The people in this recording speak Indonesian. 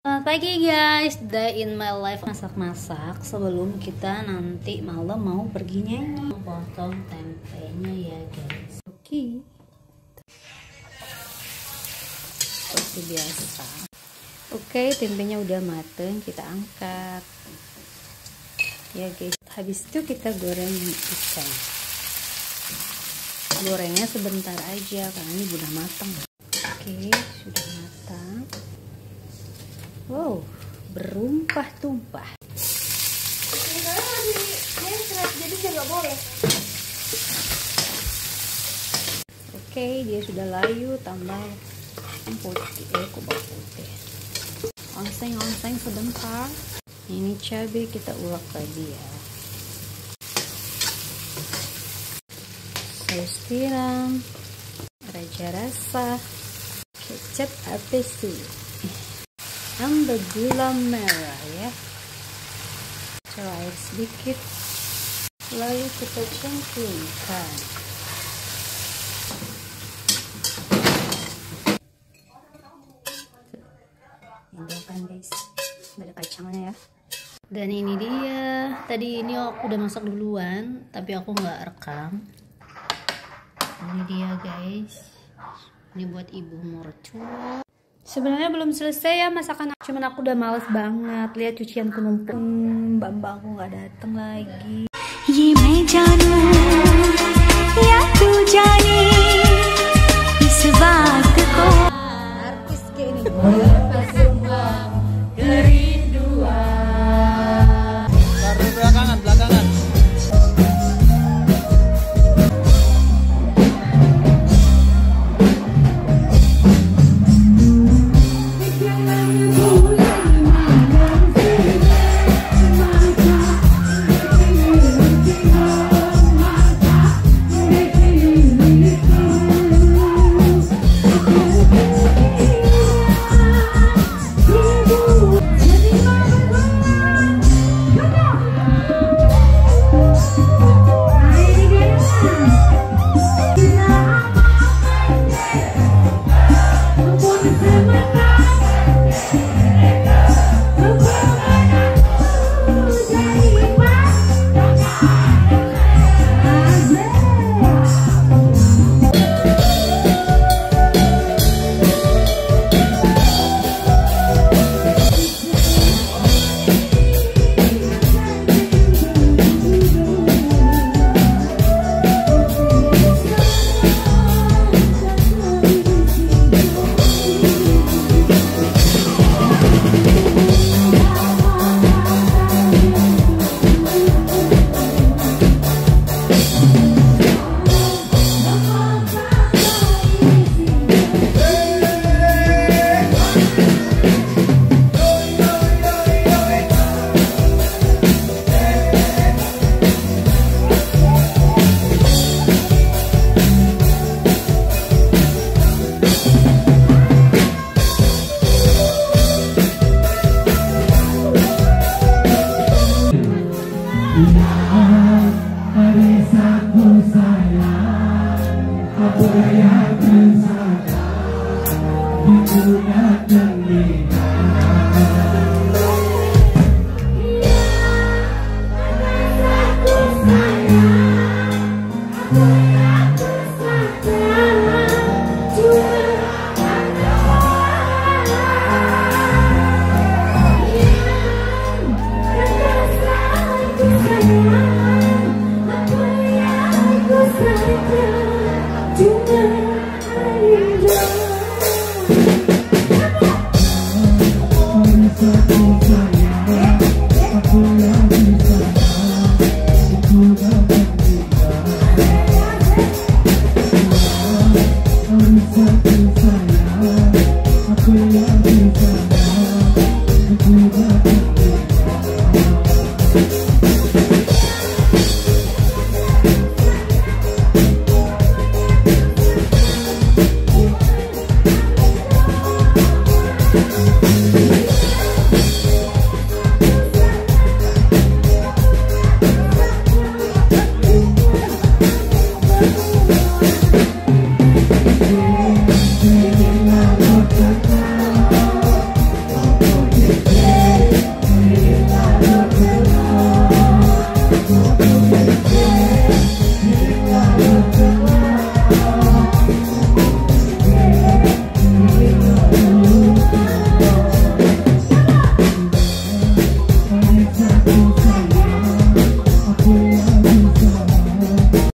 Selamat pagi guys, day in my life. Masak-masak sebelum kita nanti malam mau pergi nyanyi. Potong tempenya ya guys. Oke. Seperti biasa. Oke, tempenya udah mateng, kita angkat. Ya guys, habis itu kita goreng ikan. Gorengnya sebentar aja karena ini udah matang. Oke, sudah matang. Wow, berumpah-tumpah. Jadi dia nggak boleh. Oke, dia sudah layu, tambah putih, kubah putih. Ongseng-ongseng sebentar. Ini cabai kita ulek lagi ya. Saus tiram, raja rasa, kecap apa sih? Tambah gula merah ya. Coba air sedikit, lalu kita cemplungkan. Ini kan guys, ada kacangnya ya. Dan ini dia, tadi ini aku udah masak duluan tapi aku nggak rekam. Ini dia guys, ini buat ibu mertua. Sebenarnya belum selesai ya masakan, cuman aku udah males banget. Lihat cucianku numpuk, mbak-mbak aku nggak dateng lagi. Ye main janu ya tu jane is baat ko. Artis kayak ini lepas semua kerinduan. Taruh belakangan. Thank you.